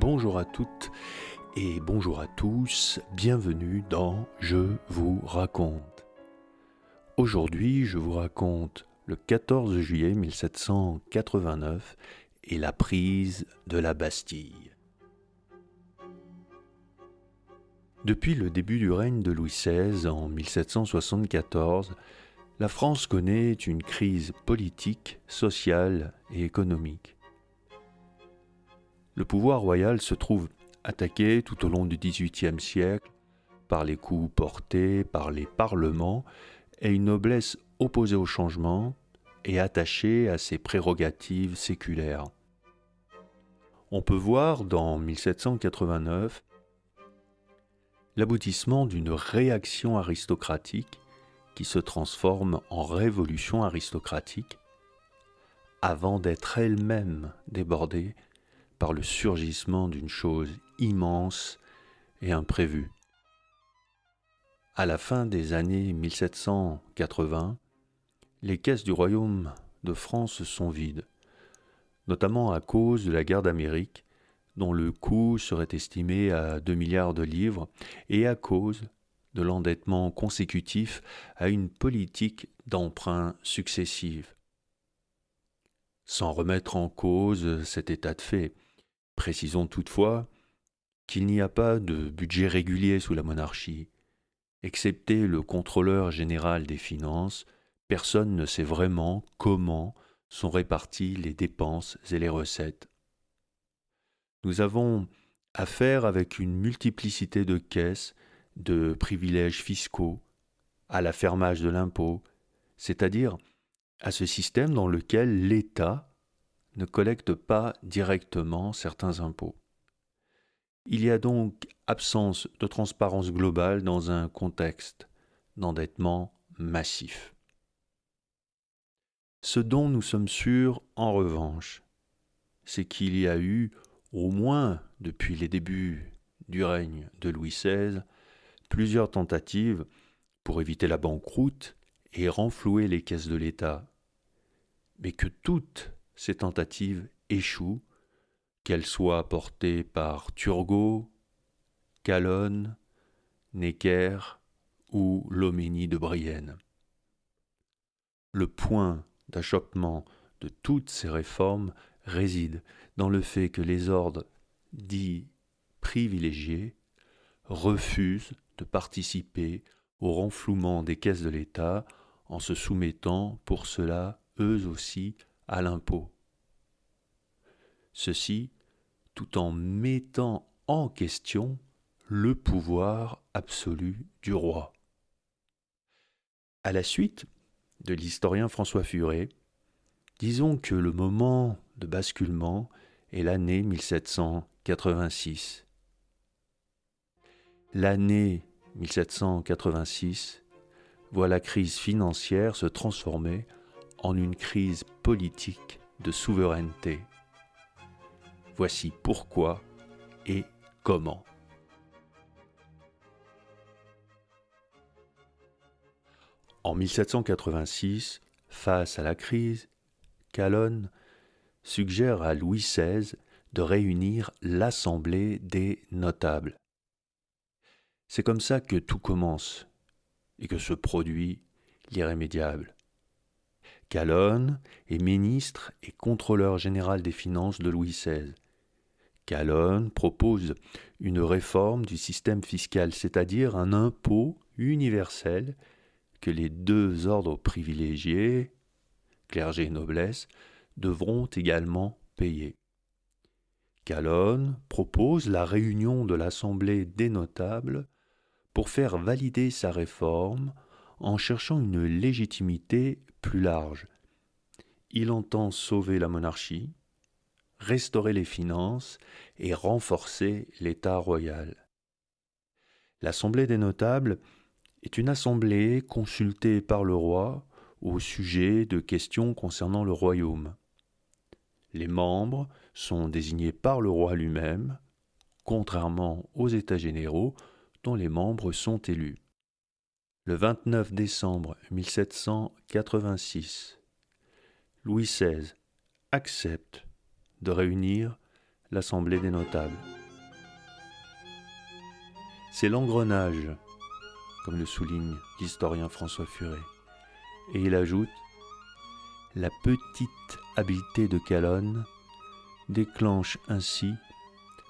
Bonjour à toutes et bonjour à tous, bienvenue dans Je vous raconte. Aujourd'hui, je vous raconte le 14 juillet 1789 et la prise de la Bastille. Depuis le début du règne de Louis XVI en 1774, la France connaît une crise politique, sociale et économique. Le pouvoir royal se trouve attaqué tout au long du XVIIIe siècle par les coups portés par les parlements et une noblesse opposée au changement et attachée à ses prérogatives séculaires. On peut voir dans 1789 l'aboutissement d'une réaction aristocratique qui se transforme en révolution aristocratique avant d'être elle-même débordée par le surgissement d'une chose immense et imprévue. À la fin des années 1780, les caisses du royaume de France sont vides, notamment à cause de la guerre d'Amérique, dont le coût serait estimé à 2 milliards de livres, et à cause de l'endettement consécutif à une politique d'emprunt successive. Sans remettre en cause cet état de fait, précisons toutefois qu'il n'y a pas de budget régulier sous la monarchie. Excepté le contrôleur général des finances, personne ne sait vraiment comment sont réparties les dépenses et les recettes. Nous avons affaire avec une multiplicité de caisses, de privilèges fiscaux, à l'affermage de l'impôt, c'est-à-dire à ce système dans lequel l'État ne collecte pas directement certains impôts. Il y a donc absence de transparence globale dans un contexte d'endettement massif. Ce dont nous sommes sûrs, en revanche, c'est qu'il y a eu, au moins depuis les débuts du règne de Louis XVI, plusieurs tentatives pour éviter la banqueroute et renflouer les caisses de l'État, mais que toutes ces tentatives échouent, qu'elles soient portées par Turgot, Calonne, Necker ou Loménie de Brienne. Le point d'achoppement de toutes ces réformes réside dans le fait que les ordres dits privilégiés refusent de participer au renflouement des caisses de l'État en se soumettant pour cela, eux aussi, à l'impôt. Ceci tout en mettant en question le pouvoir absolu du roi. À la suite de l'historien François Furet, disons que le moment de basculement est l'année 1786. L'année 1786 voit la crise financière se transformer en une crise politique de souveraineté. Voici pourquoi et comment. En 1786, face à la crise, Calonne suggère à Louis XVI de réunir l'Assemblée des notables. C'est comme ça que tout commence et que se produit l'irrémédiable. Calonne est ministre et contrôleur général des finances de Louis XVI. Calonne propose une réforme du système fiscal, c'est-à-dire un impôt universel que les deux ordres privilégiés, clergé et noblesse, devront également payer. Calonne propose la réunion de l'Assemblée des notables pour faire valider sa réforme en cherchant une légitimité plus large. Il entend sauver la monarchie, restaurer les finances et renforcer l'État royal. L'Assemblée des notables est une assemblée consultée par le roi au sujet de questions concernant le royaume. Les membres sont désignés par le roi lui-même, contrairement aux États généraux dont les membres sont élus. Le 29 décembre 1786, Louis XVI accepte de réunir l'Assemblée des notables. C'est l'engrenage, comme le souligne l'historien François Furet. Et il ajoute « La petite habileté de Calonne déclenche ainsi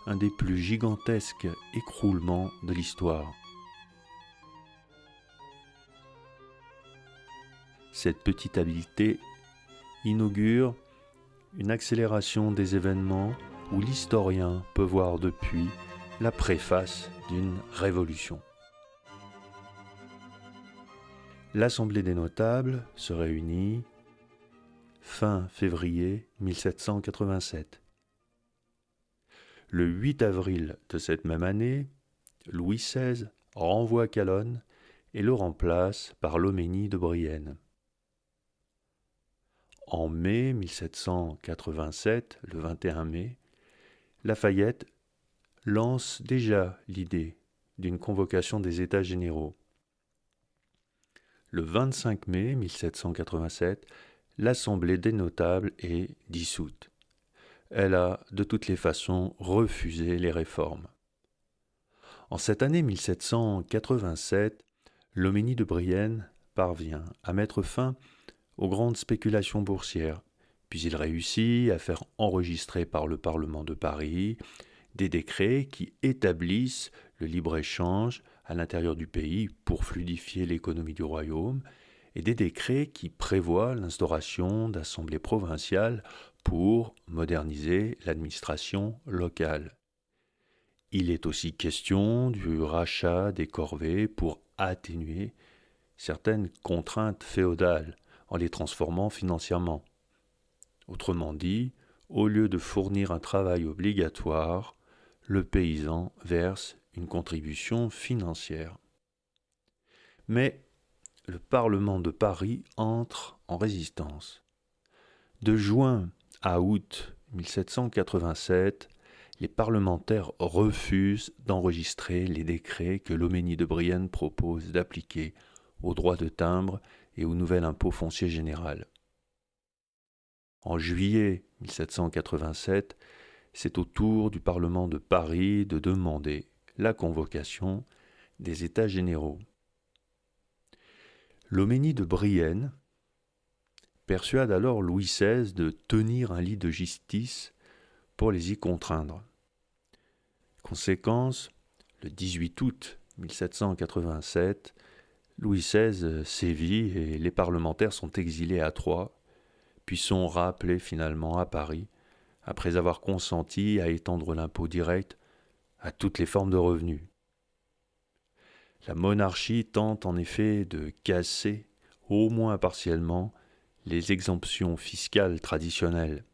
un des plus gigantesques écroulements de l'histoire. » Cette petite habileté inaugure une accélération des événements où l'historien peut voir depuis la préface d'une révolution. L'Assemblée des notables se réunit fin février 1787. Le 8 avril de cette même année, Louis XVI renvoie Calonne et le remplace par Loménie de Brienne. En mai 1787, le 21 mai, Lafayette lance déjà l'idée d'une convocation des États généraux. Le 25 mai 1787, l'Assemblée des notables est dissoute. Elle a de toutes les façons refusé les réformes. En cette année 1787, Loménie de Brienne parvient à mettre fin aux grandes spéculations boursières, puis il réussit à faire enregistrer par le Parlement de Paris des décrets qui établissent le libre-échange à l'intérieur du pays pour fluidifier l'économie du royaume, et des décrets qui prévoient l'instauration d'assemblées provinciales pour moderniser l'administration locale. Il est aussi question du rachat des corvées pour atténuer certaines contraintes féodales en les transformant financièrement. Autrement dit, au lieu de fournir un travail obligatoire, le paysan verse une contribution financière. Mais le Parlement de Paris entre en résistance. De juin à août 1787, les parlementaires refusent d'enregistrer les décrets que Loménie de Brienne propose d'appliquer aux droits de timbre et au nouvel impôt foncier général. En juillet 1787, c'est au tour du Parlement de Paris de demander la convocation des États généraux. Loménie de Brienne persuade alors Louis XVI de tenir un lit de justice pour les y contraindre. Conséquence, le 18 août 1787, Louis XVI sévit et les parlementaires sont exilés à Troyes, puis sont rappelés finalement à Paris, après avoir consenti à étendre l'impôt direct à toutes les formes de revenus. La monarchie tente en effet de casser, au moins partiellement, les exemptions fiscales traditionnelles.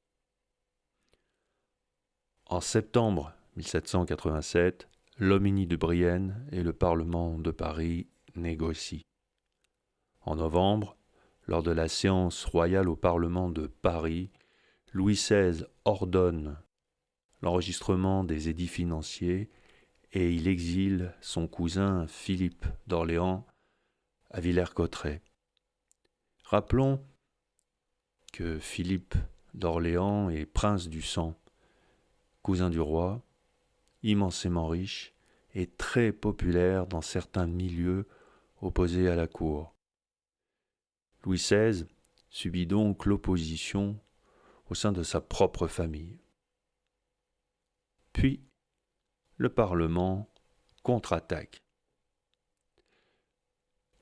En septembre 1787, Loménie de Brienne et le Parlement de Paris négocient. En novembre, lors de la séance royale au Parlement de Paris, Louis XVI ordonne l'enregistrement des édits financiers et il exile son cousin Philippe d'Orléans à Villers-Cotterêts. Rappelons que Philippe d'Orléans est prince du sang, cousin du roi, immensément riche et très populaire dans certains milieux opposés à la cour. Louis XVI subit donc l'opposition au sein de sa propre famille. Puis, le Parlement contre-attaque.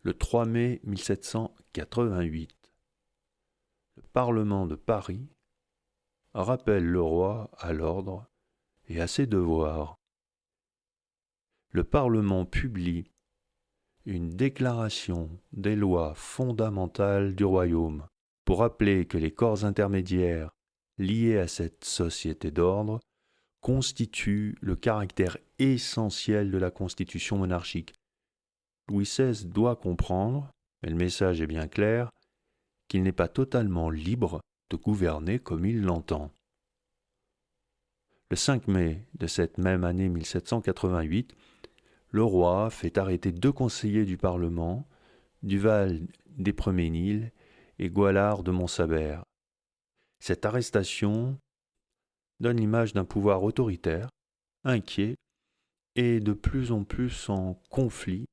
Le 3 mai 1788, le Parlement de Paris rappelle le roi à l'ordre et à ses devoirs. Le Parlement publie une déclaration des lois fondamentales du royaume pour rappeler que les corps intermédiaires liés à cette société d'ordre constituent le caractère essentiel de la constitution monarchique. Louis XVI doit comprendre, mais le message est bien clair, qu'il n'est pas totalement libre de gouverner comme il l'entend. Le 5 mai de cette même année 1788, le roi fait arrêter 2 conseillers du Parlement, Duval d'Épremesnil et Goualard de Montsabert. Cette arrestation donne l'image d'un pouvoir autoritaire, inquiet et de plus en plus en conflit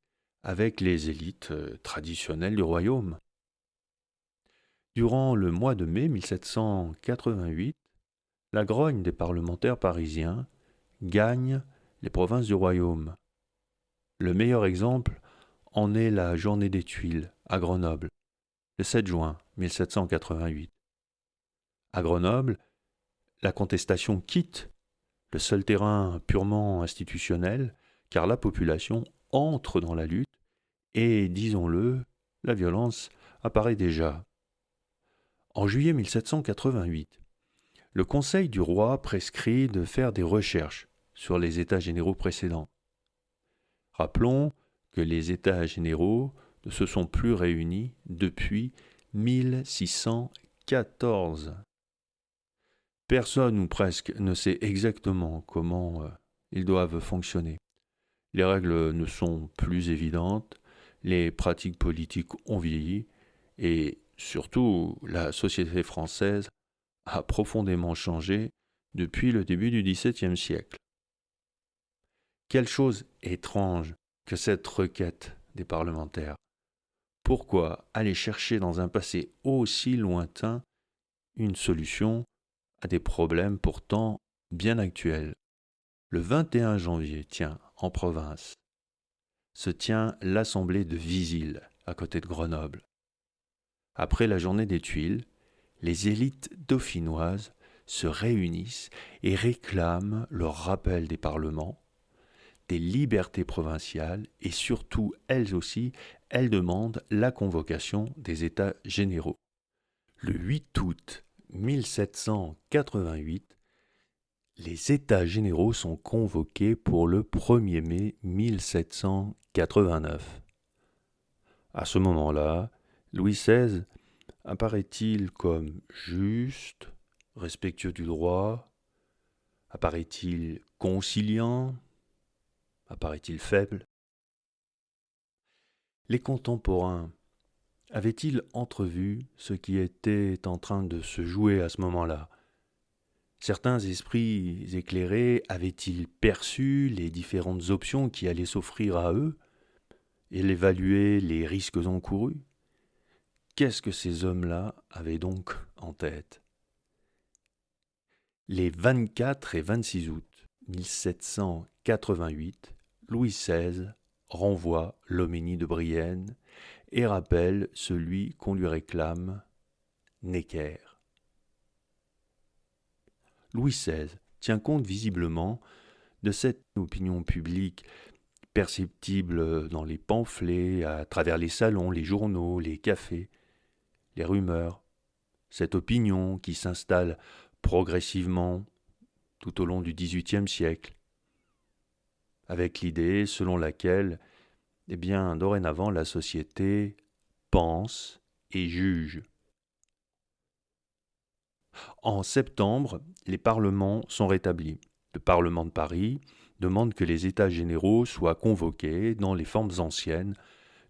avec les élites traditionnelles du royaume. Durant le mois de mai 1788, la grogne des parlementaires parisiens gagne les provinces du royaume. Le meilleur exemple en est la Journée des Tuiles à Grenoble, le 7 juin 1788. À Grenoble, la contestation quitte le seul terrain purement institutionnel, car la population entre dans la lutte et, disons-le, la violence apparaît déjà. En juillet 1788, le Conseil du roi prescrit de faire des recherches sur les États généraux précédents. Rappelons que les États généraux ne se sont plus réunis depuis 1614. Personne ou presque ne sait exactement comment ils doivent fonctionner. Les règles ne sont plus évidentes, les pratiques politiques ont vieilli et surtout la société française a profondément changé depuis le début du XVIIe siècle. Quelle chose étrange que cette requête des parlementaires. Pourquoi aller chercher dans un passé aussi lointain une solution à des problèmes pourtant bien actuels? Le 21 janvier, tiens, en province, se tient l'assemblée de Visil, à côté de Grenoble. Après la journée des Tuiles, les élites dauphinoises se réunissent et réclament le rappel des parlements, des libertés provinciales et surtout, elles aussi, elles demandent la convocation des États généraux. Le 8 août 1788, les États généraux sont convoqués pour le 1er mai 1789. À ce moment-là, Louis XVI apparaît-il comme juste, respectueux du droit? Apparaît-il conciliant? Apparaît-il faible? Les contemporains avaient-ils entrevu ce qui était en train de se jouer à ce moment-là? Certains esprits éclairés avaient-ils perçu les différentes options qui allaient s'offrir à eux et évalué les risques encourus? Qu'est-ce que ces hommes-là avaient donc en tête? Les 24 et 26 août 1788, Louis XVI renvoie Loménie de Brienne et rappelle celui qu'on lui réclame, Necker. Louis XVI tient compte visiblement de cette opinion publique perceptible dans les pamphlets, à travers les salons, les journaux, les cafés, les rumeurs, cette opinion qui s'installe progressivement tout au long du XVIIIe siècle, avec l'idée selon laquelle, dorénavant, la société pense et juge. En septembre, les parlements sont rétablis. Le Parlement de Paris demande que les États généraux soient convoqués dans les formes anciennes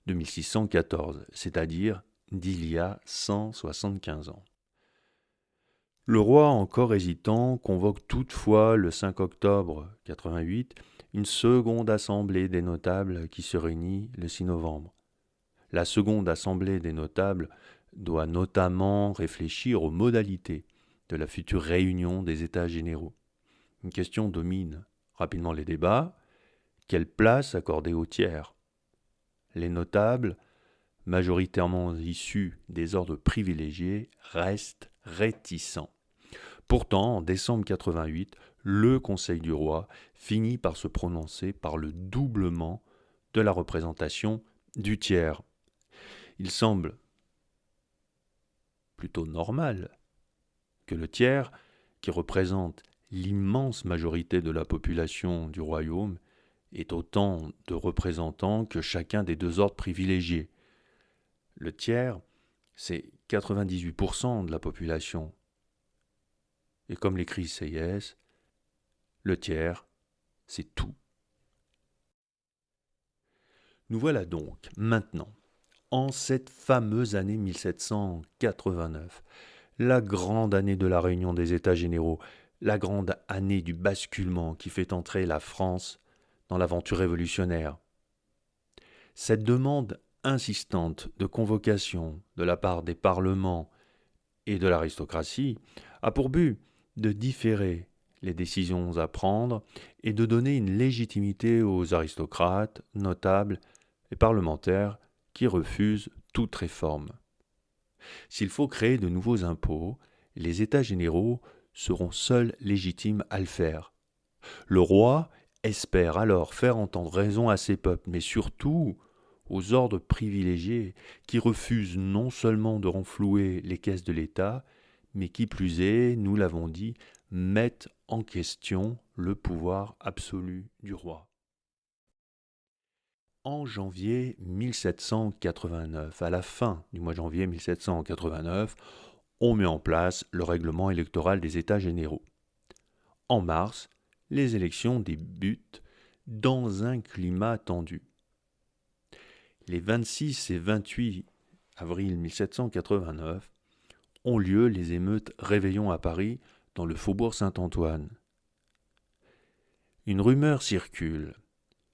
de 1614, c'est-à-dire d'il y a 175 ans. Le roi, encore hésitant, convoque toutefois le 5 octobre 88 une seconde assemblée des notables qui se réunit le 6 novembre. La seconde assemblée des notables doit notamment réfléchir aux modalités de la future réunion des États généraux. Une question domine rapidement les débats. Quelle place accorder aux tiers? Les notables, majoritairement issus des ordres privilégiés, restent réticents. Pourtant, en décembre 88, le Conseil du roi finit par se prononcer par le doublement de la représentation du tiers. Il semble plutôt normal que le tiers, qui représente l'immense majorité de la population du royaume, ait autant de représentants que chacun des deux ordres privilégiés. Le tiers, c'est 98% de la population. Et comme l'écrit Sieyès, le tiers, c'est tout. Nous voilà donc maintenant, en cette fameuse année 1789, la grande année de la réunion des États généraux, la grande année du basculement qui fait entrer la France dans l'aventure révolutionnaire. Cette demande insistante de convocation de la part des parlements et de l'aristocratie a pour but de différer les décisions à prendre et de donner une légitimité aux aristocrates, notables et parlementaires qui refusent toute réforme. S'il faut créer de nouveaux impôts, les États généraux seront seuls légitimes à le faire. Le roi espère alors faire entendre raison à ses peuples, mais surtout aux ordres privilégiés qui refusent non seulement de renflouer les caisses de l'État, mais qui plus est, nous l'avons dit, mettent en question le pouvoir absolu du roi. En janvier 1789, à la fin du mois de janvier 1789, on met en place le règlement électoral des États généraux. En mars, les élections débutent dans un climat tendu. Les 26 et 28 avril 1789 ont lieu les émeutes Réveillon à Paris dans le faubourg Saint-Antoine. Une rumeur circule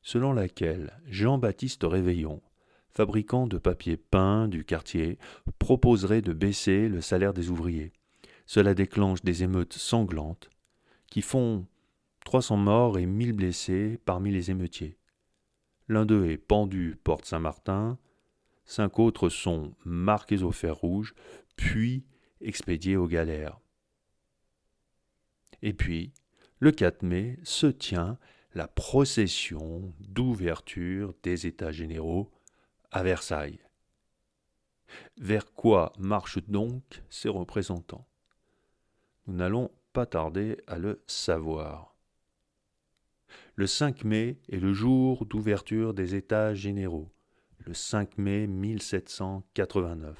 selon laquelle Jean-Baptiste Réveillon, fabricant de papier peint du quartier, proposerait de baisser le salaire des ouvriers. Cela déclenche des émeutes sanglantes qui font 300 morts et 1000 blessés parmi les émeutiers. L'un d'eux est pendu porte Saint-Martin, 5 autres sont marqués au fer rouge, puis expédiés aux galères. Et puis, le 4 mai se tient la procession d'ouverture des États généraux à Versailles. Vers quoi marchent donc ces représentants? Nous n'allons pas tarder à le savoir. Le 5 mai est le jour d'ouverture des États généraux, le 5 mai 1789.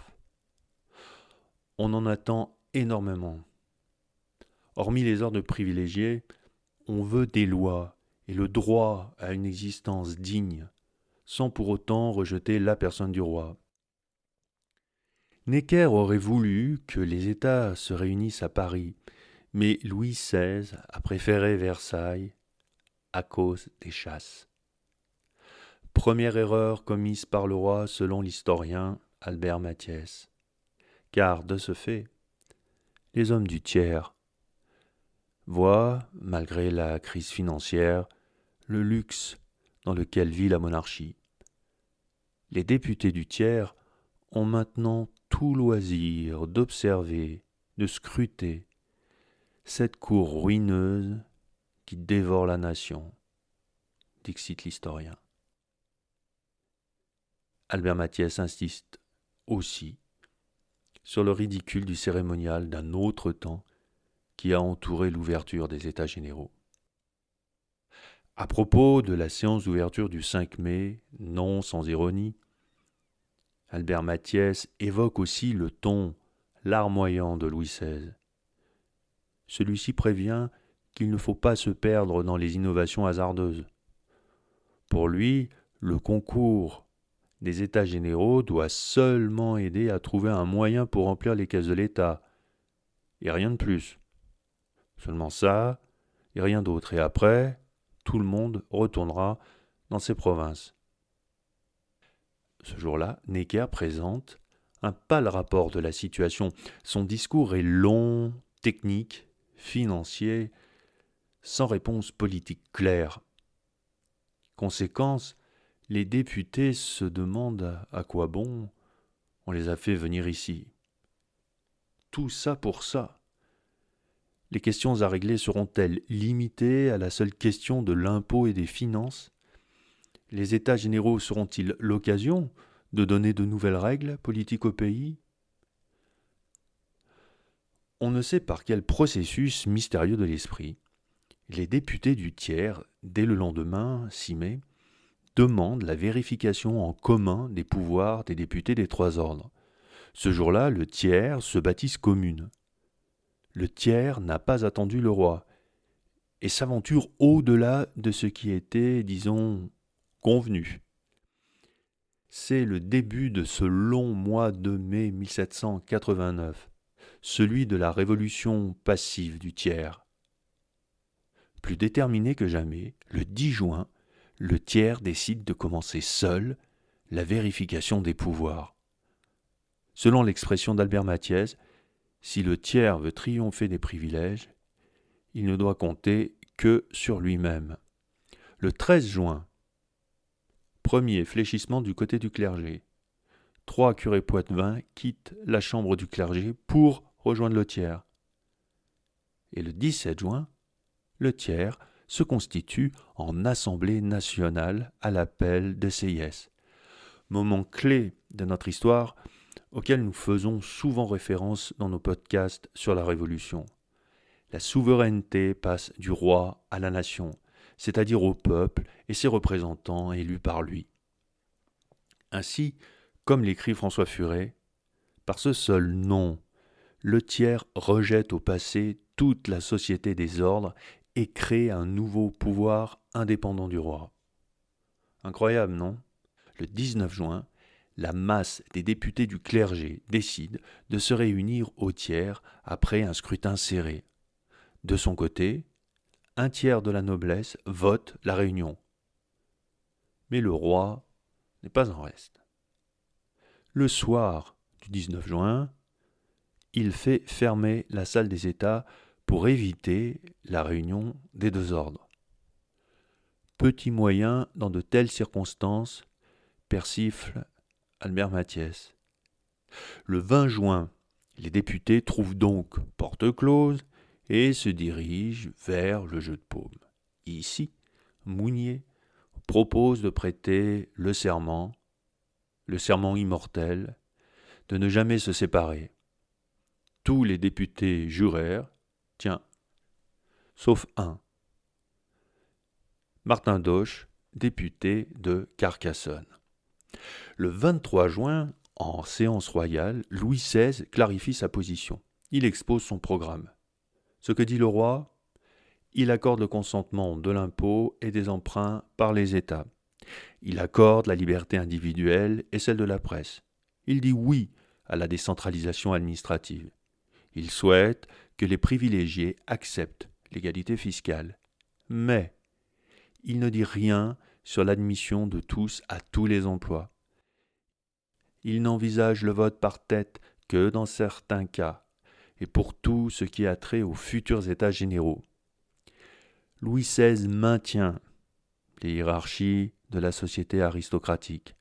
On en attend énormément. Hormis les ordres privilégiés, on veut des lois et le droit à une existence digne, sans pour autant rejeter la personne du roi. Necker aurait voulu que les États se réunissent à Paris, mais Louis XVI a préféré Versailles à cause des chasses. Première erreur commise par le roi selon l'historien Albert Mathiès, car de ce fait, les hommes du tiers voient, malgré la crise financière, le luxe dans lequel vit la monarchie. Les députés du tiers ont maintenant tout loisir d'observer, de scruter cette cour ruineuse qui dévore la nation, dixit l'historien. Albert Mathiès insiste aussi sur le ridicule du cérémonial d'un autre temps qui a entouré l'ouverture des États généraux. À propos de la séance d'ouverture du 5 mai, non sans ironie, Albert Mathiès évoque aussi le ton larmoyant de Louis XVI. Celui-ci prévient qu'il ne faut pas se perdre dans les innovations hasardeuses. Pour lui, le concours des États généraux doit seulement aider à trouver un moyen pour remplir les caisses de l'État, et rien de plus. Seulement ça, et rien d'autre. Et après, tout le monde retournera dans ses provinces. Ce jour-là, Necker présente un pâle rapport de la situation. Son discours est long, technique, financier, sans réponse politique claire. Conséquence, les députés se demandent à quoi bon on les a fait venir ici. Tout ça pour ça. Les questions à régler seront-elles limitées à la seule question de l'impôt et des finances? Les États généraux seront-ils l'occasion de donner de nouvelles règles politiques au pays? On ne sait par quel processus mystérieux de l'esprit, les députés du tiers, dès le lendemain, 6 mai, demandent la vérification en commun des pouvoirs des députés des trois ordres. Ce jour-là, le tiers se baptise commune. Le tiers n'a pas attendu le roi et s'aventure au-delà de ce qui était, disons, convenu. C'est le début de ce long mois de mai 1789, celui de la révolution passive du tiers. Plus déterminé que jamais, le 10 juin, le tiers décide de commencer seul la vérification des pouvoirs. Selon l'expression d'Albert Mathiez, si le tiers veut triompher des privilèges, il ne doit compter que sur lui-même. Le 13 juin, premier fléchissement du côté du clergé. 3 curés poitevins quittent la chambre du clergé pour rejoindre le tiers. Et le 17 juin, le tiers se constitue en Assemblée nationale à l'appel de CIS. Moment clé de notre histoire auquel nous faisons souvent référence dans nos podcasts sur la Révolution. La souveraineté passe du roi à la nation, c'est-à-dire au peuple et ses représentants élus par lui. Ainsi, comme l'écrit François Furet, par ce seul nom, le tiers rejette au passé toute la société des ordres et crée un nouveau pouvoir indépendant du roi. Incroyable, non ? Le 19 juin, la masse des députés du clergé décide de se réunir au tiers après un scrutin serré. De son côté, un tiers de la noblesse vote la réunion. Mais le roi n'est pas en reste. Le soir du 19 juin, il fait fermer la salle des États pour éviter la réunion des deux ordres. Petit moyen dans de telles circonstances, persifle Albert Mathiez. Le 20 juin, les députés trouvent donc porte close et se dirigent vers le jeu de paume. Ici, Mounier propose de prêter le serment immortel, de ne jamais se séparer. Tous les députés jurèrent, sauf un, Martin Doche, député de Carcassonne. Le 23 juin, en séance royale, Louis XVI clarifie sa position. Il expose son programme. Ce que dit le roi, il accorde le consentement de l'impôt et des emprunts par les États. Il accorde la liberté individuelle et celle de la presse. Il dit oui à la décentralisation administrative. Il souhaite que les privilégiés acceptent l'égalité fiscale. Mais il ne dit rien sur l'admission de tous à tous les emplois. Il n'envisage le vote par tête que dans certains cas, et pour tout ce qui a trait aux futurs États généraux. Louis XVI maintient les hiérarchies de la société aristocratique.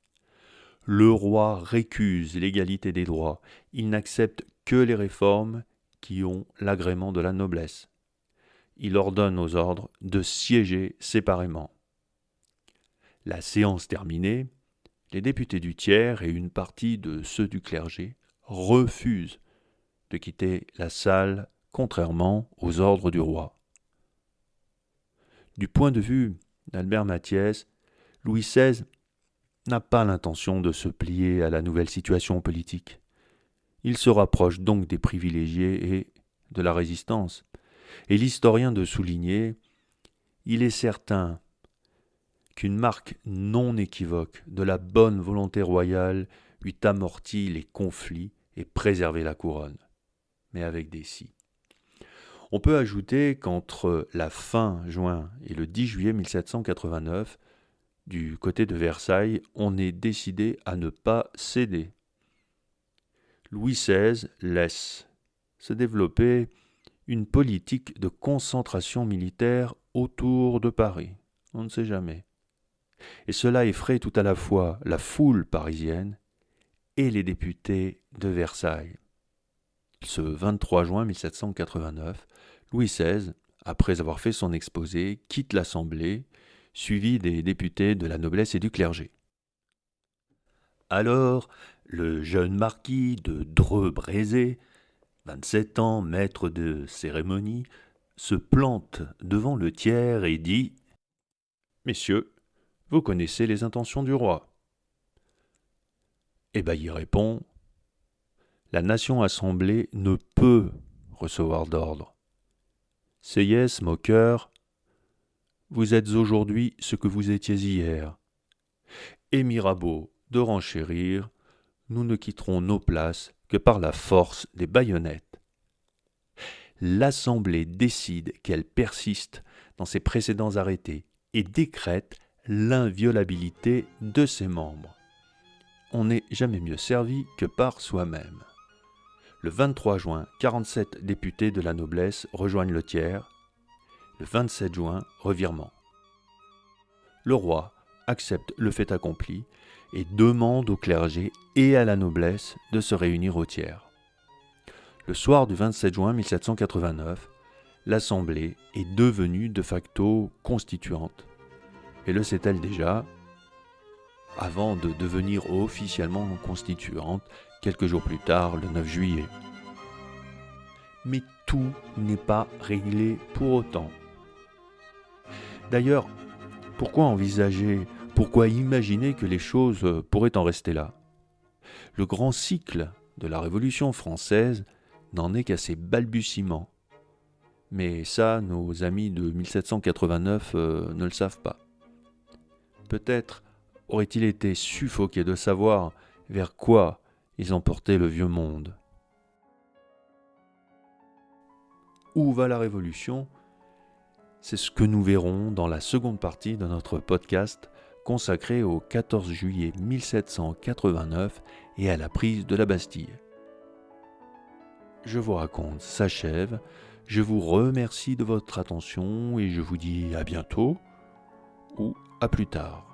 Le roi récuse l'égalité des droits. Il n'accepte que les réformes qui ont l'agrément de la noblesse. Il ordonne aux ordres de siéger séparément. La séance terminée, les députés du tiers et une partie de ceux du clergé refusent de quitter la salle contrairement aux ordres du roi. Du point de vue d'Albert Mathiez, Louis XVI n'a pas l'intention de se plier à la nouvelle situation politique. Il se rapproche donc des privilégiés et de la résistance. Et l'historien de souligner, il est certain qu'une marque non équivoque de la bonne volonté royale eût amorti les conflits et préservé la couronne, mais avec des si. On peut ajouter qu'entre la fin juin et le 10 juillet 1789, du côté de Versailles, on est décidé à ne pas céder. Louis XVI laisse se développer une politique de concentration militaire autour de Paris. On ne sait jamais. Et cela effraie tout à la fois la foule parisienne et les députés de Versailles. Ce 23 juin 1789, Louis XVI, après avoir fait son exposé, quitte l'Assemblée, suivi des députés de la noblesse et du clergé. Alors, le jeune marquis de Dreux-Brézé, 27 ans, maître de cérémonie, se plante devant le tiers et dit « Messieurs, vous connaissez les intentions du roi. » Et Bailly répond « La nation assemblée ne peut recevoir d'ordre. Sieyès, moqueur, vous êtes aujourd'hui ce que vous étiez hier. Et Mirabeau de renchérir, nous ne quitterons nos places que par la force des baïonnettes. » l'Assemblée décide qu'elle persiste dans ses précédents arrêtés et décrète l'inviolabilité de ses membres. On n'est jamais mieux servi que par soi-même. Le 23 juin, 47 députés de la noblesse rejoignent le tiers. Le 27 juin, revirement. Le roi accepte le fait accompli et demande au clergé et à la noblesse de se réunir au tiers. Le soir du 27 juin 1789, l'Assemblée est devenue de facto constituante. Et le sait-elle déjà, avant de devenir officiellement constituante, quelques jours plus tard, le 9 juillet. Mais tout n'est pas réglé pour autant. D'ailleurs, pourquoi imaginer que les choses pourraient en rester là ? Le grand cycle de la Révolution française n'en est qu'à ses balbutiements. Mais ça, nos amis de 1789 ne le savent pas. Peut-être aurait-il été suffoqué de savoir vers quoi ils emportaient le vieux monde. Où va la Révolution ? C'est ce que nous verrons dans la seconde partie de notre podcast consacré au 14 juillet 1789 et à la prise de la Bastille. Je vous raconte s'achève, je vous remercie de votre attention et je vous dis à bientôt ou à plus tard.